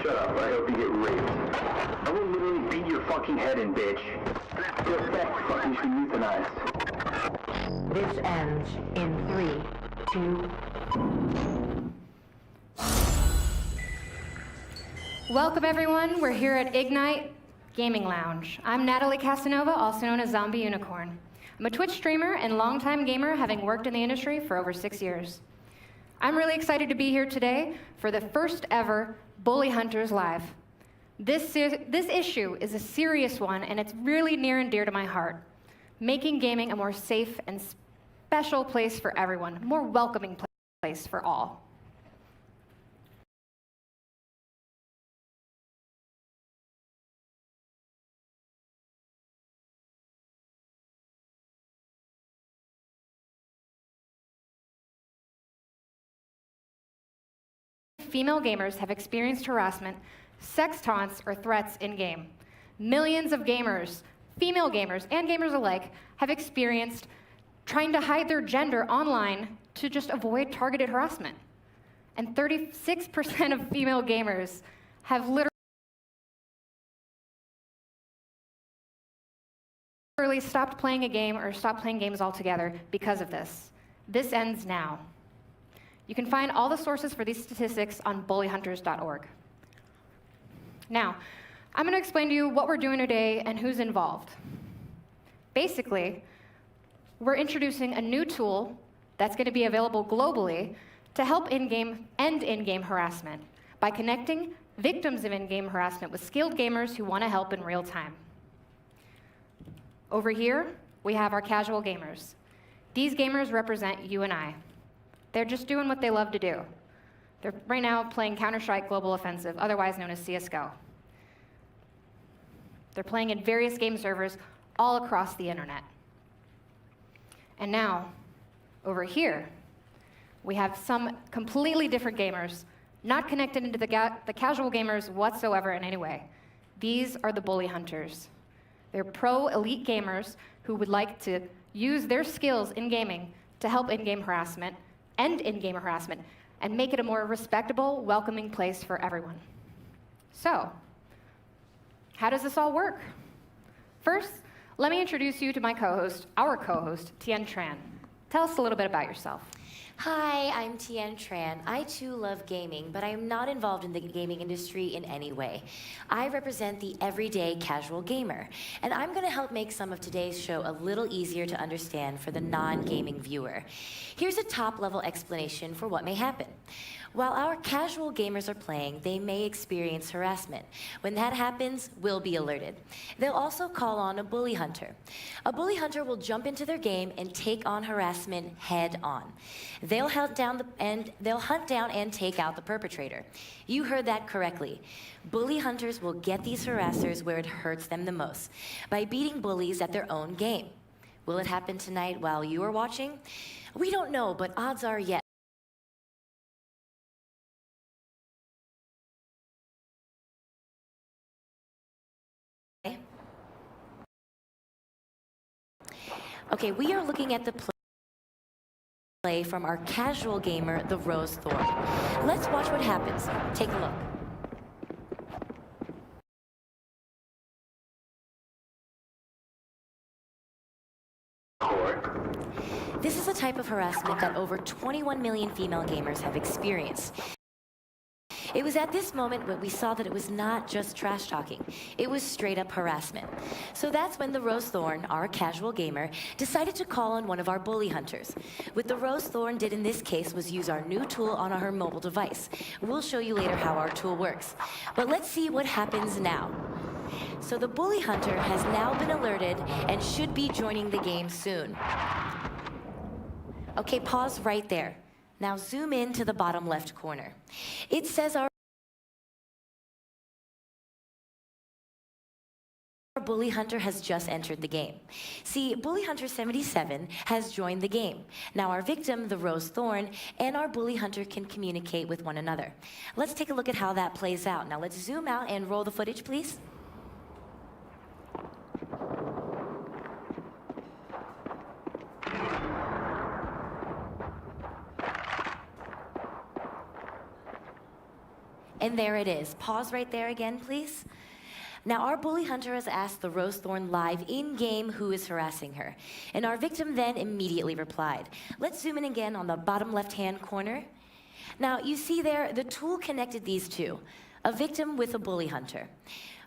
Shut up, I hope you get raped. I will literally beat your fucking head in, bitch. Your fat fucking should be euthanized. This ends in 3, 2... Welcome everyone, we're here at Ignite Gaming Lounge. I'm Natalie Casanova, also known as ZombieUnicorn. I'm a Twitch streamer and longtime gamer, having worked in the industry for over 6 years. I'm really excited to be here today for the first ever BullyHunters Live. This issue is a serious one, and it's really near and dear to my heart. Making gaming a more safe and special place for everyone, a more welcoming place for all. Female gamers have experienced harassment, sex taunts, or threats in-game. Millions of gamers, female gamers and gamers alike, have experienced trying to hide their gender online to just avoid targeted harassment. And 36% of female gamers have literally stopped playing a game or stopped playing games altogether because of this. This ends now. You can find all the sources for these statistics on BullyHunters.org. Now, I'm going to explain to you what we're doing today and who's involved. Basically, we're introducing a new tool that's going to be available globally to help end in-game harassment by connecting victims of in-game harassment with skilled gamers who want to help in real time. Over here, we have our casual gamers. These gamers represent you and I. They're just doing what they love to do. They're right now playing Counter-Strike Global Offensive, otherwise known as CSGO. They're playing in various game servers all across the internet. And now, over here, we have some completely different gamers, not connected into the casual gamers whatsoever in any way. These are the BullyHunters. They're pro elite gamers who would like to use their skills in gaming to help in-game harassment, end in-game harassment, and make it a more respectable, welcoming place for everyone. So, how does this all work? First, let me introduce you to my co-host, our co-host, Tien Tran. Tell us a little bit about yourself. Hi, I'm Tien Tran. I too love gaming, but I am not involved in the gaming industry in any way. I represent the everyday casual gamer, and I'm going to help make some of today's show a little easier to understand for the non-gaming viewer. Here's a top-level explanation for what may happen. While our casual gamers are playing, they may experience harassment. When that happens, we'll be alerted. They'll also call on a bully hunter. A bully hunter will jump into their game and take on harassment head on. They'll hunt down and take out the perpetrator. You heard that correctly. Bully hunters will get these harassers where it hurts them the most, by beating bullies at their own game. Will it happen tonight while you are watching? We don't know, but odds are yes. Okay, we are looking at the play from our casual gamer, the Rose Thorn. Let's watch what happens. Take a look. This is a type of harassment that over 21 million female gamers have experienced. It was at this moment when we saw that it was not just trash talking, it was straight up harassment. So that's when the Rose Thorn, our casual gamer, decided to call on one of our bully hunters. What the Rose Thorn did in this case was use our new tool on her mobile device. We'll show you later how our tool works. But let's see what happens now. So the bully hunter has now been alerted and should be joining the game soon. Okay, pause right there. Now zoom in to the bottom left corner. It says our bully hunter has just entered the game. See, bully hunter 77 has joined the game. Now our victim, the Rose Thorn, and our bully hunter can communicate with one another. Let's take a look at how that plays out. Now let's zoom out and roll the footage, please. And there it is. Pause right there again, please. Now, our bully hunter has asked the Rose Thorn live in-game who is harassing her. And our victim then immediately replied. Let's zoom in again on the bottom left-hand corner. Now, you see there, the tool connected these two, a victim with a bully hunter.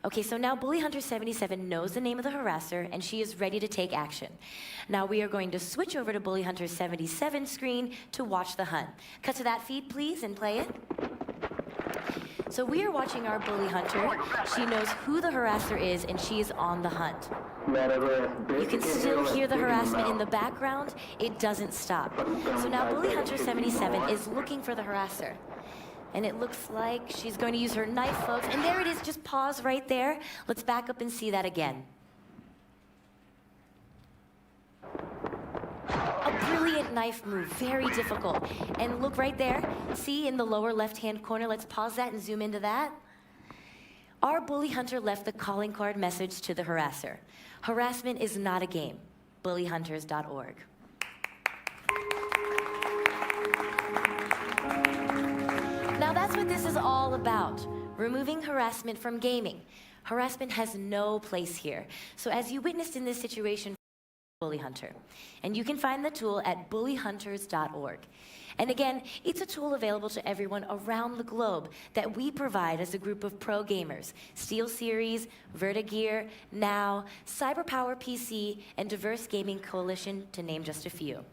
Okay, so now Bully Hunter 77 knows the name of the harasser, and she is ready to take action. Now we are going to switch over to Bully Hunter 77's screen to watch the hunt. Cut to that feed, please, and play it. So we are watching our Bully Hunter. She knows who the harasser is, and she is on the hunt. You can still hear the harassment in the background. It doesn't stop. So now Bully Hunter 77 is looking for the harasser. And it looks like she's going to use her knife, folks. And there it is, just pause right there. Let's back up and see that again. A brilliant knife move, very difficult. And look right there, see in the lower left-hand corner, let's pause that and zoom into that. Our bully hunter left the calling card message to the harasser. Harassment is not a game. BullyHunters.org. Now that's what this is all about, removing harassment from gaming. Harassment has no place here. So as you witnessed in this situation, Bully Hunter. And you can find the tool at BullyHunters.org. And again, it's a tool available to everyone around the globe that we provide as a group of pro gamers. SteelSeries, Vertigear, Now, CyberPower PC, and Diverse Gaming Coalition, to name just a few.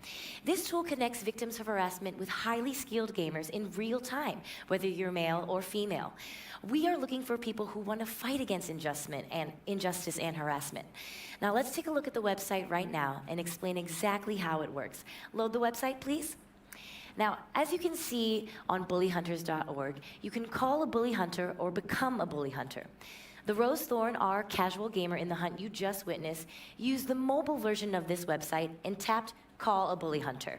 This tool connects victims of harassment with highly skilled gamers in real time, whether you're male or female. We are looking for people who want to fight against injustice and harassment. Now let's take a look at the website right now and explain exactly how it works. Load the website, please. Now, as you can see on BullyHunters.org, you can call a bully hunter or become a bully hunter. The Rose Thorn, our casual gamer in the hunt you just witnessed, used the mobile version of this website and tapped Call a Bully Hunter.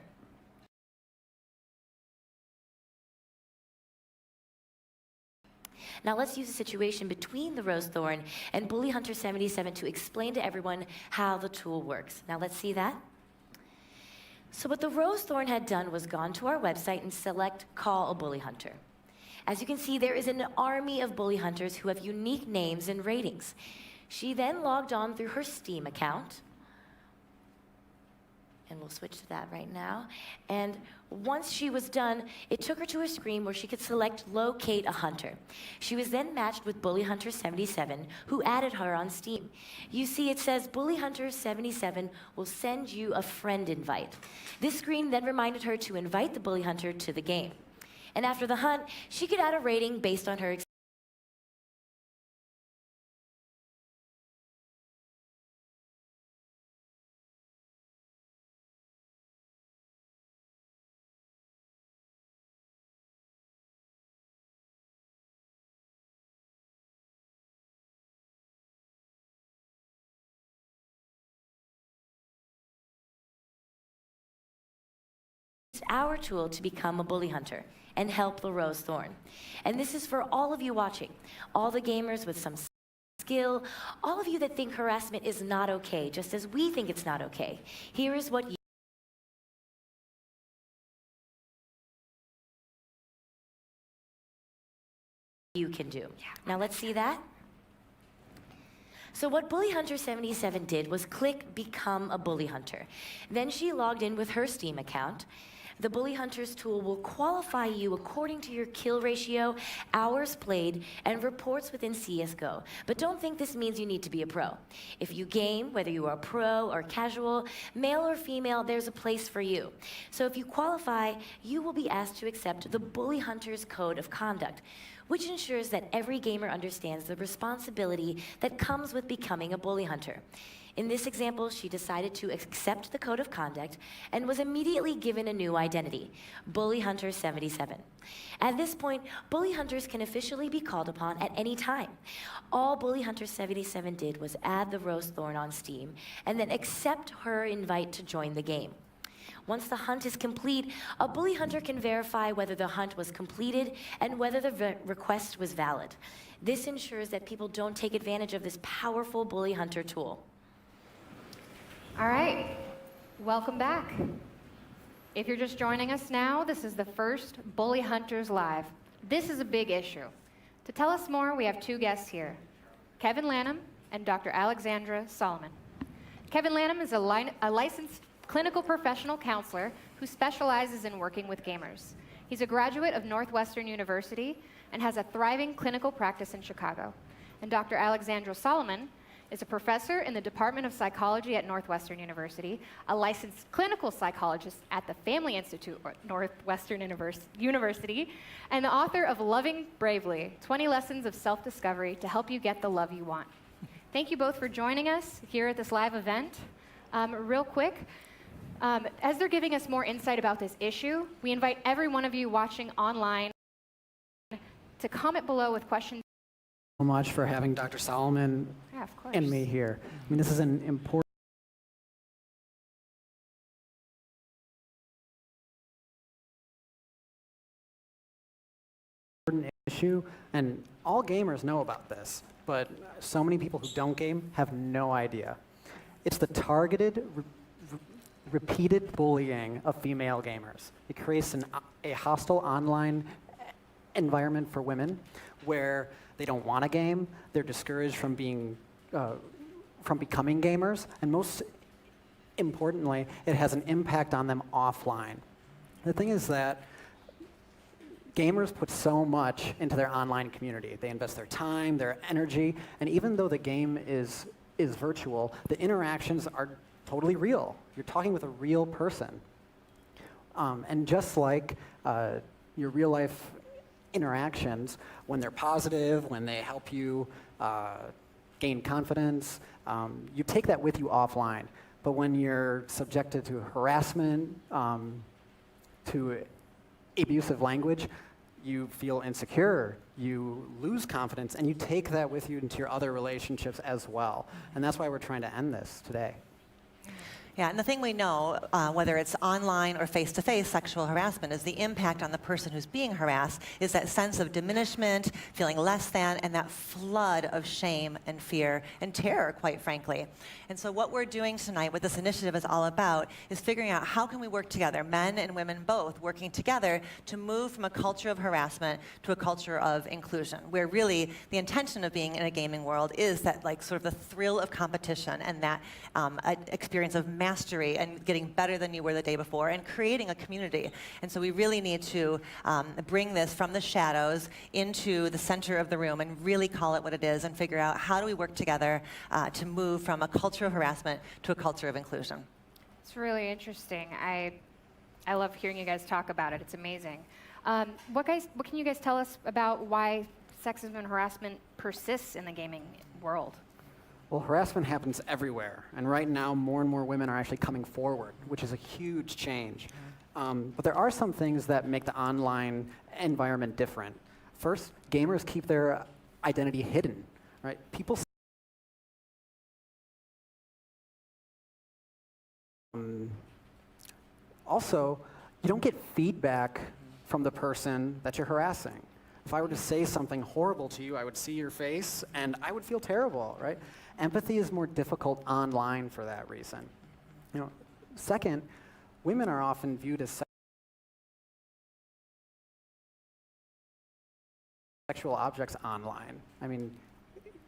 Now let's use the situation between the Rose Thorn and Bully Hunter 77 to explain to everyone how the tool works. Now let's see that. So what the Rose Thorn had done was gone to our website and select Call a Bully Hunter. As you can see, there is an army of bully hunters who have unique names and ratings. She then logged on through her Steam account. And we'll switch to that right now. And once she was done, it took her to a screen where she could select Locate a Hunter. She was then matched with Bully Hunter 77, who added her on Steam. You see, it says Bully Hunter 77 will send you a friend invite. This screen then reminded her to invite the Bully Hunter to the game. And after the hunt, she could add a rating based on her experience. Our tool to become a bully hunter and help the Rose Thorn. And this is for all of you watching, all the gamers with some skill, all of you that think harassment is not okay, just as we think it's not okay. Here is what you can do. Now let's see that. So what Bully Hunter 77 did was click Become a Bully Hunter. Then she logged in with her Steam account. The Bully Hunters tool will qualify you according to your kill ratio, hours played, and reports within CSGO. But don't think this means you need to be a pro. If you game, whether you are pro or casual, male or female, there's a place for you. So if you qualify, you will be asked to accept the Bully Hunters Code of Conduct, which ensures that every gamer understands the responsibility that comes with becoming a bully hunter. In this example, she decided to accept the code of conduct and was immediately given a new identity, Bully Hunter 77. At this point, bully hunters can officially be called upon at any time. All Bully Hunter 77 did was add the Rose Thorn on Steam and then accept her invite to join the game. Once the hunt is complete, a bully hunter can verify whether the hunt was completed and whether the request was valid. This ensures that people don't take advantage of this powerful bully hunter tool. All right, welcome back. If you're just joining us now, this is the first Bully Hunters Live. This is a big issue. To tell us more, we have two guests here, Kevin Lanham and Dr. Alexandra Solomon. Kevin Lanham is a licensed clinical professional counselor who specializes in working with gamers. He's a graduate of Northwestern University and has a thriving clinical practice in Chicago. And Dr. Alexandra Solomon is a professor in the Department of Psychology at Northwestern University, a licensed clinical psychologist at the Family Institute at Northwestern University, and the author of Loving Bravely, 20 Lessons of Self-Discovery to Help You Get the Love You Want. Thank you both for joining us here at this live event. Real quick, as they're giving us more insight about this issue, we invite every one of you watching online to comment below with questions. So much for having Dr. Solomon and me here. I mean, this is an important issue, and all gamers know about this, but so many people who don't game have no idea. It's the targeted, repeated bullying of female gamers. It creates a hostile online environment for women where they don't want to game, they're discouraged from becoming gamers, and most importantly, it has an impact on them offline. The thing is that gamers put so much into their online community. They invest their time, their energy, and even though the game is virtual, the interactions are totally real. You're talking with a real person. And just like your real life interactions, when they're positive, when they help you gain confidence, you take that with you offline. But when you're subjected to harassment, to abusive language, you feel insecure, you lose confidence, and you take that with you into your other relationships as well. And that's why we're trying to end this today. Yeah, and the thing we know, whether it's online or face-to-face sexual harassment, is the impact on the person who's being harassed is that sense of diminishment, feeling less than, and that flood of shame and fear and terror, quite frankly. And so what we're doing tonight, what this initiative is all about, is figuring out how can we work together, men and women both, working together to move from a culture of harassment to a culture of inclusion, where really the intention of being in a gaming world is that like sort of the thrill of competition and that experience of mastery and getting better than you were the day before and creating a community. And so we really need to bring this from the shadows into the center of the room and really call it what it is and figure out how do we work together to move from a culture of harassment to a culture of inclusion. It's really interesting. I love hearing you guys talk about it. It's amazing. What can you guys tell us about why sexism and harassment persists in the gaming world? Well, harassment happens everywhere, and right now more and more women are actually coming forward, which is a huge change. But there are some things that make the online environment different. First, gamers keep their identity hidden, right? People also, you don't get feedback from the person that you're harassing. If I were to say something horrible to you, I would see your face, and I would feel terrible, right? Empathy is more difficult online for that reason. You know, second, women are often viewed as sexual objects online. I mean,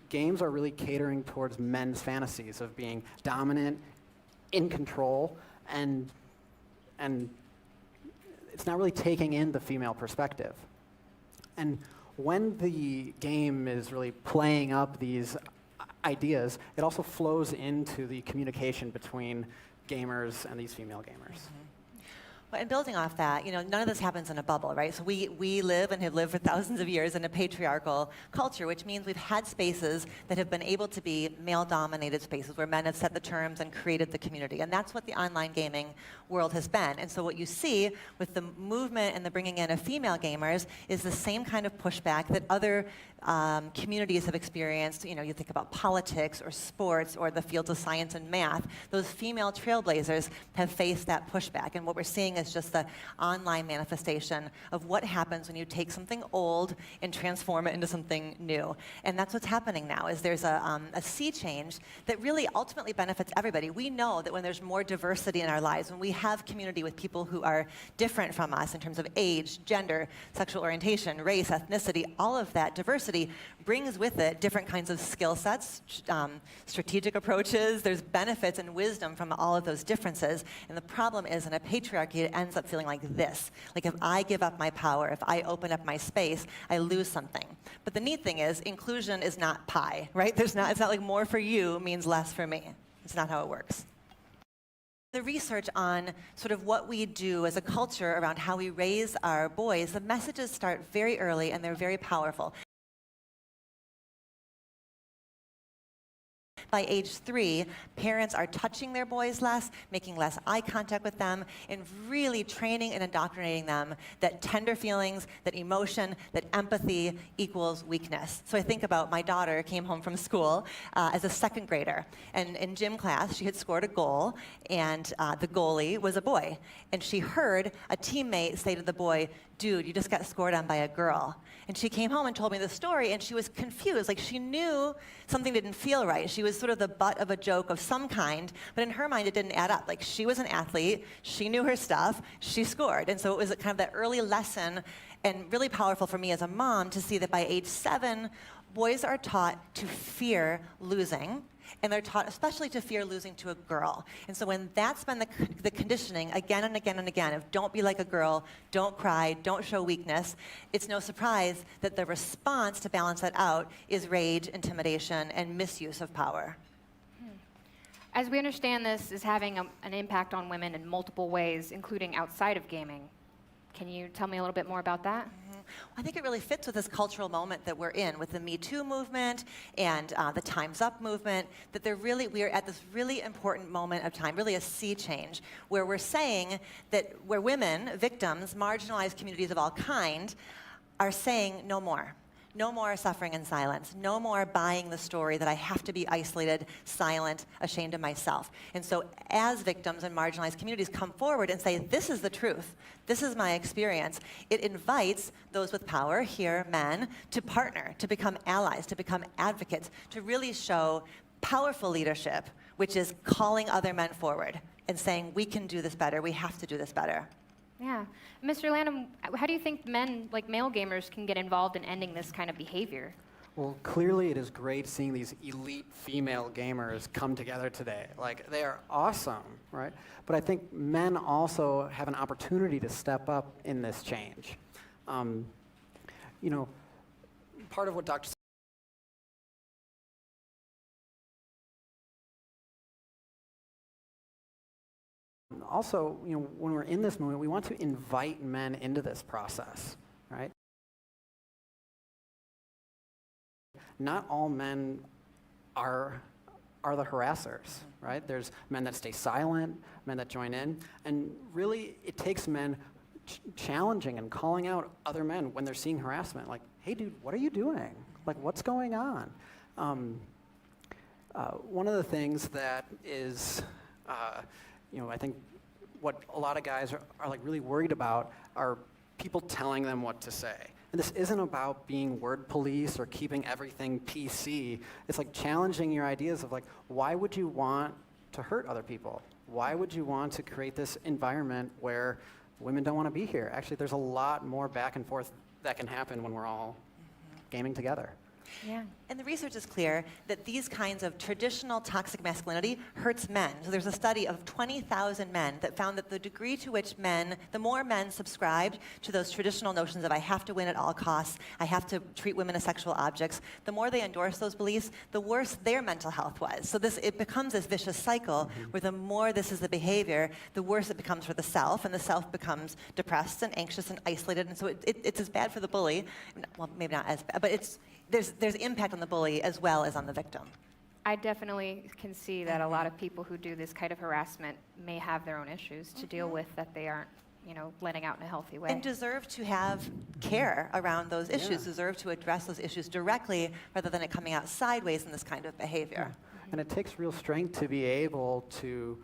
games are really catering towards men's fantasies of being dominant, in control, and it's not really taking in the female perspective. And when the game is really playing up these ideas, it also flows into the communication between gamers and these female gamers. Well, and building off that, you know, none of this happens in a bubble, right? So we live and have lived for thousands of years in a patriarchal culture, which means we've had spaces that have been able to be male-dominated spaces where men have set the terms and created the community. And that's what the online gaming world has been. And so what you see with the movement and the bringing in of female gamers is the same kind of pushback that other communities have experienced. You know, you think about politics or sports or the fields of science and math. Those female trailblazers have faced that pushback. And what we're seeing gaming is just the online manifestation of what happens when you take something old and transform it into something new. And that's what's happening now, is there's a sea change that really ultimately benefits everybody. We know that when there's more diversity in our lives, when we have community with people who are different from us in terms of age, gender, sexual orientation, race, ethnicity, all of that diversity brings with it different kinds of skill sets, strategic approaches. There's benefits and wisdom from all of those differences. And the problem is, in a patriarchy, it ends up feeling like this. Like if I give up my power, if I open up my space, I lose something. But the neat thing is, inclusion is not pie, right? It's not like more for you means less for me. It's not how it works. The research on sort of what we do as a culture around how we raise our boys, the messages start very early and they're very powerful. By age 3, parents are touching their boys less, making less eye contact with them, and really training and indoctrinating them that tender feelings, that emotion, that empathy equals weakness. So I think about my daughter came home from school as a 2nd grader, and in gym class, she had scored a goal, and the goalie was a boy. And she heard a teammate say to the boy, "Dude, you just got scored on by a girl." And she came home and told me the story, and she was confused. Like, she knew something didn't feel right. She was sort of the butt of a joke of some kind, but in her mind, it didn't add up. Like, she was an athlete, she knew her stuff, she scored. And so it was kind of that early lesson, and really powerful for me as a mom to see that by age 7, boys are taught to fear losing, and they're taught especially to fear losing to a girl. And so when that's been the conditioning again and again and again of don't be like a girl, don't cry, don't show weakness, it's no surprise that the response to balance that out is rage, intimidation, and misuse of power. As we understand, this is having an impact on women in multiple ways, including outside of gaming. Can you tell me a little bit more about that? I think it really fits with this cultural moment that we're in, with the Me Too movement and the Time's Up movement, that we are at this really important moment of time, really a sea change, where we're saying that where women, victims, marginalized communities of all kind, are saying no more. No more suffering in silence. No more buying the story that I have to be isolated, silent, ashamed of myself. And so as victims and marginalized communities come forward and say, this is the truth, this is my experience, it invites those with power, here, men, to partner, to become allies, to become advocates, to really show powerful leadership, which is calling other men forward and saying, we can do this better, we have to do this better. Yeah. Mr. Lanham, how do you think men, like male gamers, can get involved in ending this kind of behavior? Well, clearly it is great seeing these elite female gamers come together today. Like, they are awesome, right? But I think men also have an opportunity to step up in this change. You know, part of what Dr. Also, you know, when we're in this movement, we want to invite men into this process, right? Not all men are the harassers, right? There's men that stay silent, men that join in, and really it takes men challenging and calling out other men when they're seeing harassment, like, hey dude, what are you doing? Like, what's going on? One of the things that is, you know, I think what a lot of guys are like really worried about are people telling them what to say. And this isn't about being word police or keeping everything PC. It's like challenging your ideas of like, why would you want to hurt other people? Why would you want to create this environment where women don't want to be here? Actually, there's a lot more back and forth that can happen when we're all gaming together. Yeah. And the research is clear that these kinds of traditional toxic masculinity hurts men. So there's a study of 20,000 men that found that the degree to which the more men subscribed to those traditional notions of I have to win at all costs, I have to treat women as sexual objects, the more they endorsed those beliefs, the worse their mental health was. So it becomes this vicious cycle where the more this is the behavior, the worse it becomes for the self, and the self becomes depressed and anxious and isolated. And so it's as bad for the bully, well, maybe not as bad, but there's impact on the bully as well as on the victim. I definitely can see that a lot of people who do this kind of harassment may have their own issues to deal with that they aren't, you know, letting out in a healthy way. And deserve to have care around those issues, deserve to address those issues directly rather than it coming out sideways in this kind of behavior. And it takes real strength to be able to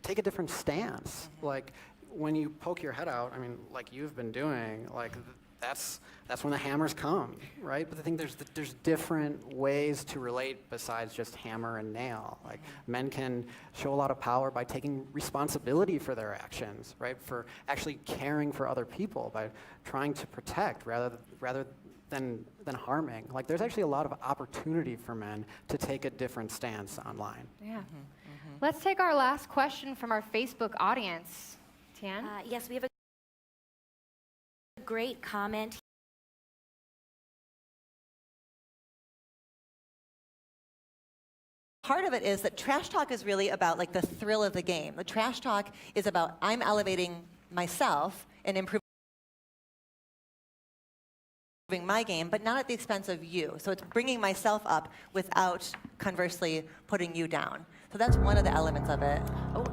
take a different stance. Like, when you poke your head out, I mean, like you've been doing, like that's when the hammers come, right? But I think there's different ways to relate besides just hammer and nail. Like men can show a lot of power by taking responsibility for their actions, right? For actually caring for other people, by trying to protect rather than harming. Like there's actually a lot of opportunity for men to take a different stance online. Yeah. Let's take our last question from our Facebook audience. Tian? Yes, we have a great comment. Part of it is that trash talk is really about like the thrill of the game. The trash talk is about I'm elevating myself and improving my game, but not at the expense of you. So it's bringing myself up without conversely putting you down. So that's one of the elements of it. Oh,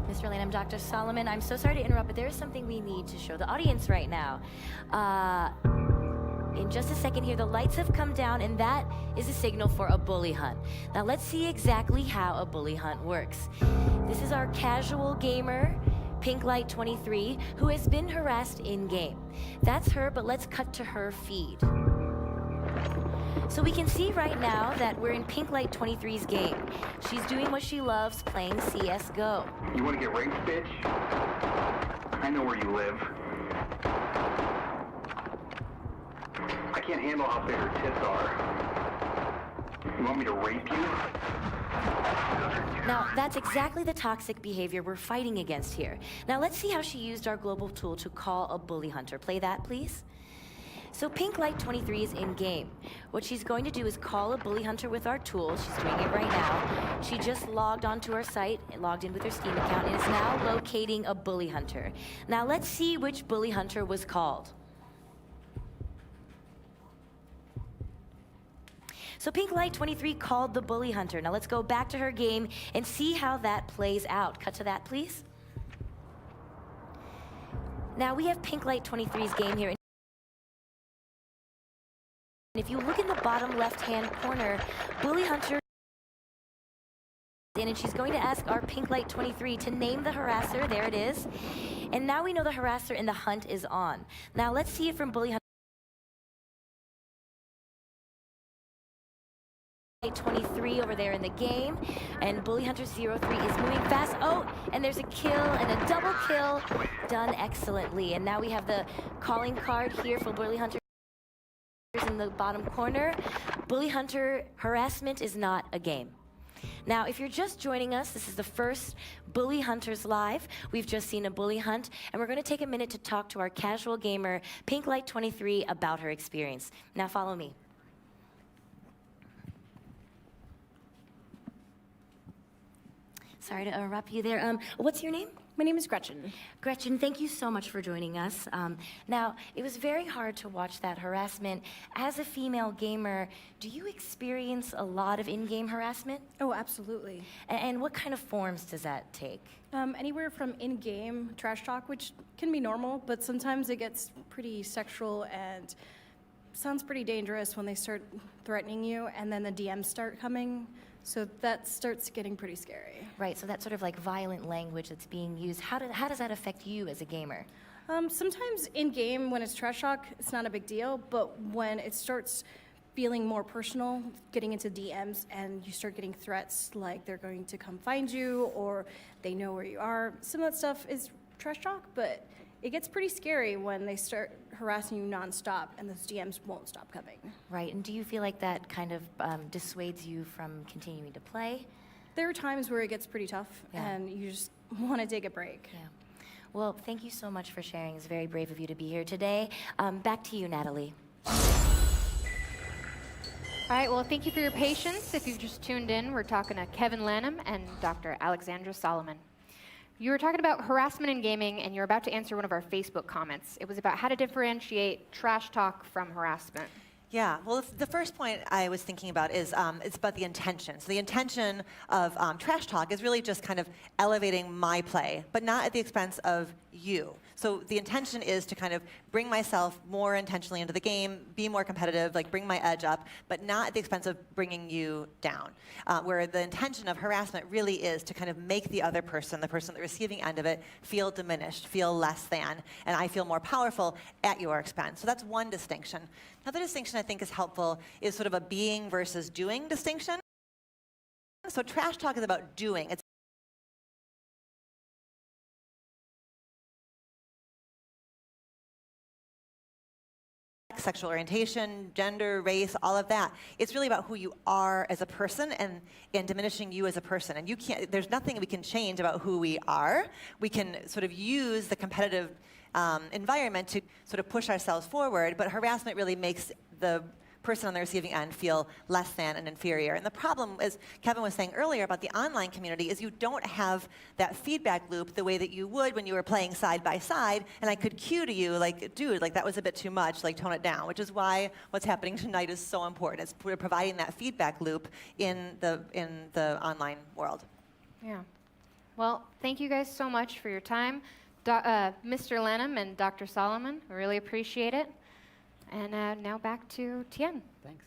Mr. Lane, I'm Dr. Solomon. I'm so sorry to interrupt, but there is something we need to show the audience right now. In just a second here, the lights have come down, and that is a signal for a bully hunt. Now let's see exactly how a bully hunt works. This is our casual gamer, PinkLight23, who has been harassed in-game. That's her, but let's cut to her feed. So we can see right now that we're in PinkLight23's game. She's doing what she loves, playing CSGO. You want to get raped, bitch? I know where you live. I can't handle how big her tits are. You want me to rape you? Now, that's exactly the toxic behavior we're fighting against here. Now, let's see how she used our global tool to call a bully hunter. Play that, please. So PinkLight23 is in-game. What she's going to do is call a bully hunter with our tool. She's doing it right now. She just logged onto our site, logged in with her Steam account, and is now locating a bully hunter. Now, let's see which bully hunter was called. So PinkLight23 called the bully hunter. Now let's go back to her game and see how that plays out. Cut to that, please. Now we have PinkLight23's game here. And if you look in the bottom left-hand corner, bully hunter and she's going to ask our PinkLight23 to name the harasser. There it is. And now we know the harasser and the hunt is on. Now let's see it from bully hunter. 23 over there in the game, and Bully Hunter 03 is moving fast. Oh, and there's a kill and a double kill done excellently. And now we have the calling card here for Bully Hunter in the bottom corner. Bully Hunter harassment is not a game. Now, if you're just joining us, this is the first Bully Hunters Live. We've just seen a bully hunt, and we're going to take a minute to talk to our casual gamer, PinkLight23, about her experience. Now, follow me. Sorry to interrupt you there. What's your name? My name is Gretchen. Gretchen, thank you so much for joining us. Now, it was very hard to watch that harassment. As a female gamer, do you experience a lot of in-game harassment? Oh, absolutely. And what kind of forms does that take? Anywhere from in-game trash talk, which can be normal, but sometimes it gets pretty sexual and sounds pretty dangerous when they start threatening you, and then the DMs start coming. So that starts getting pretty scary. Right, so that sort of like violent language that's being used, how does that affect you as a gamer? Sometimes in-game, when it's trash talk, it's not a big deal, but when it starts feeling more personal, getting into DMs, and you start getting threats like they're going to come find you, or they know where you are, some of that stuff is trash talk, but it gets pretty scary when they start harassing you nonstop and those DMs won't stop coming. Right, and do you feel like that kind of dissuades you from continuing to play? There are times where it gets pretty tough, Yeah. and you just want to take a break. Yeah. Well, thank you so much for sharing. It's very brave of you to be here today. Back to you, Natalie. All right, well, thank you for your patience. If you've just tuned in, we're talking to Kevin Lanham and Dr. Alexandra Solomon. You were talking about harassment in gaming, and you're about to answer one of our Facebook comments. It was about how to differentiate trash talk from harassment. Yeah, well, the first point I was thinking about is it's about the intention. So the intention of trash talk is really just kind of elevating my play, but not at the expense of you. So the intention is to kind of bring myself more intentionally into the game, be more competitive, like bring my edge up, but not at the expense of bringing you down. Where the intention of harassment really is to kind of make the other person, the person at the receiving end of it, feel diminished, feel less than, and I feel more powerful at your expense. So that's one distinction. Another distinction I think is helpful is sort of a being versus doing distinction. So trash talk is about doing. It's sexual orientation, gender, race, all of that. It's really about who you are as a person and diminishing you as a person. And you can't, there's nothing we can change about who we are. We can sort of use the competitive environment to sort of push ourselves forward, but harassment really makes the person on the receiving end feel less than and inferior. And the problem, as Kevin was saying earlier about the online community, is you don't have that feedback loop the way that you would when you were playing side by side, and I could cue to you, like, dude, like that was a bit too much, like tone it down, which is why what's happening tonight is so important. It's we're providing that feedback loop in the online world. Yeah. Well, thank you guys so much for your time. Mr. Lanham and Dr. Solomon, I really appreciate it. And now back to Tien. Thanks.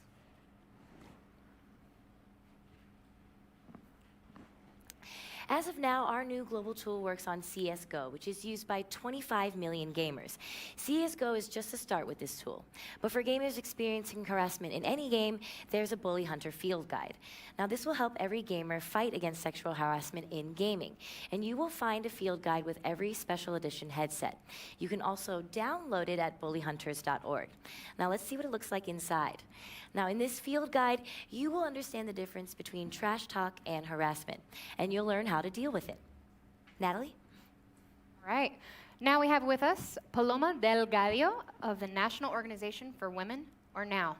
As of now, our new global tool works on CSGO, which is used by 25 million gamers. CSGO is just a start with this tool. But for gamers experiencing harassment in any game, there's a Bully Hunter field guide. Now, this will help every gamer fight against sexual harassment in gaming. And you will find a field guide with every special edition headset. You can also download it at bullyhunters.org. Now, let's see what it looks like inside. Now, in this field guide, you will understand the difference between trash talk and harassment, and you'll learn how to deal with it. Natalie? All right. Now we have with us Paloma Delgado of the National Organization for Women, or NOW.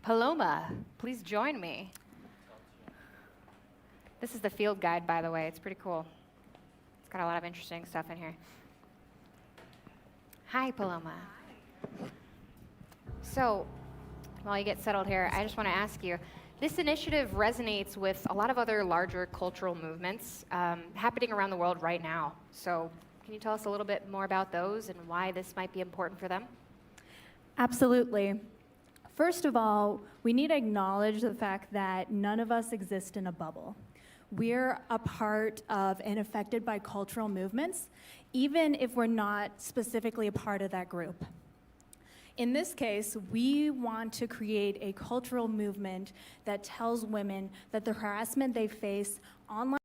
Paloma, please join me. This is the field guide, by the way. It's pretty cool. It's got a lot of interesting stuff in here. Hi, Paloma. So, while you get settled here, I just want to ask you, this initiative resonates with a lot of other larger cultural movements happening around the world right now. So can you tell us a little bit more about those and why this might be important for them? Absolutely. First of all, we need to acknowledge the fact that none of us exist in a bubble. We're a part of and affected by cultural movements, even if we're not specifically a part of that group. In this case, we want to create a cultural movement that tells women that the harassment they face online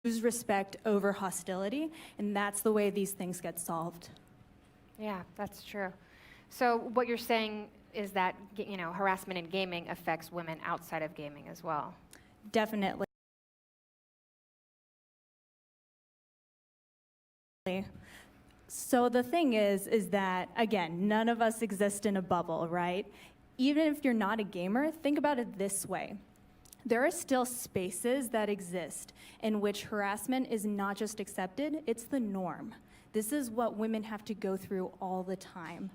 choose respect over hostility, and that's the way these things get solved. Yeah, that's true. So what you're saying is that, you know, harassment in gaming affects women outside of gaming as well. Definitely. So the thing is that, again, none of us exist in a bubble, right? Even if you're not a gamer, think about it this way. There are still spaces that exist in which harassment is not just accepted, it's the norm. This is what women have to go through all the time.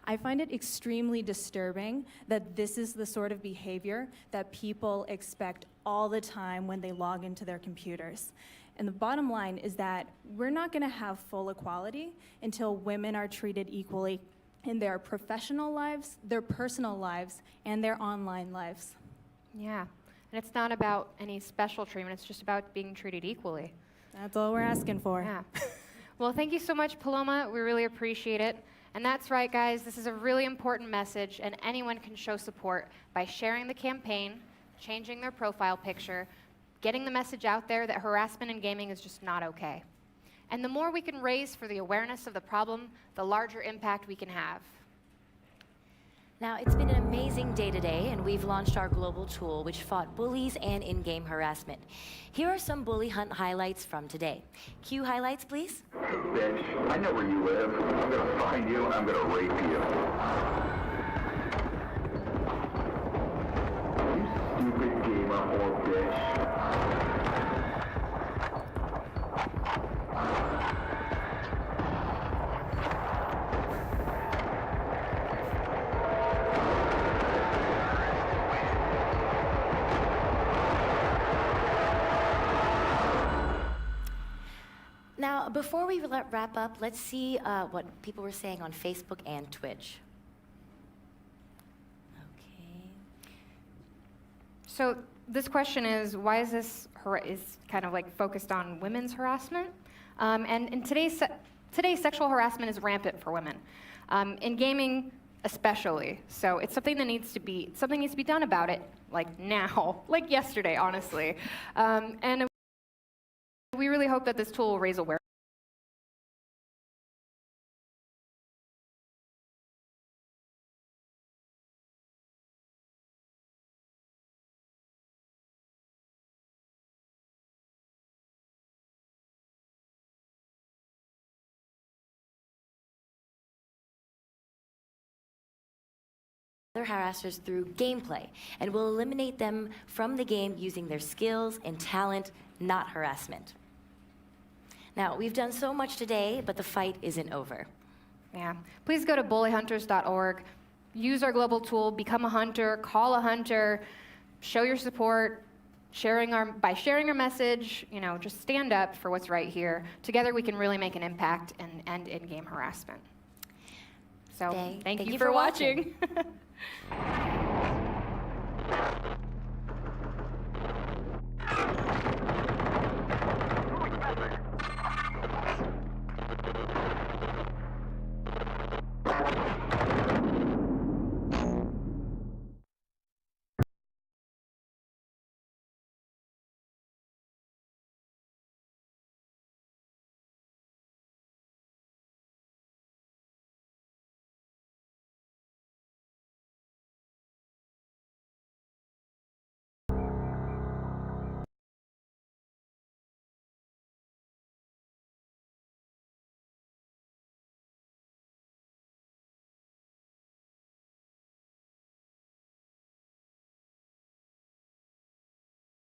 I find it extremely disturbing that this is the sort of behavior that people expect all the time when they log into their computers. And the bottom line is that we're not going to have full equality until women are treated equally in their professional lives, their personal lives, and their online lives. Yeah. And it's not about any special treatment, it's just about being treated equally. That's all we're asking for. Yeah. Well, thank you so much, Paloma. We really appreciate it. And that's right, guys. This is a really important message, and anyone can show support by sharing the campaign, changing their profile picture, getting the message out there that harassment in gaming is just not okay. And the more we can raise for the awareness of the problem, the larger impact we can have. Now, it's been an amazing day today, and we've launched our global tool, which fought bullies and in-game harassment. Here are some Bully Hunt highlights from today. Cue highlights, please. Hey, bitch, I know where you live. I'm gonna find you, and I'm gonna rape you. You stupid gamer whore bitch. Now, before we wrap up, let's see what people were saying on Facebook and Twitch. Okay. So this question is, why is this is kind of like focused on women's harassment? And in today's sexual harassment is rampant for women, in gaming especially. So it's something that needs to be done about it, like now, like yesterday, honestly. And we really hope that this tool will raise awareness. Other harassers through gameplay, and will eliminate them from the game using their skills and talent, not harassment. Now, we've done so much today, but the fight isn't over. Yeah. Please go to BullyHunters.org, use our global tool, become a hunter, call a hunter, show your support, by sharing our message, just stand up for what's right here. Together we can really make an impact and end in-game harassment. So thank you for watching.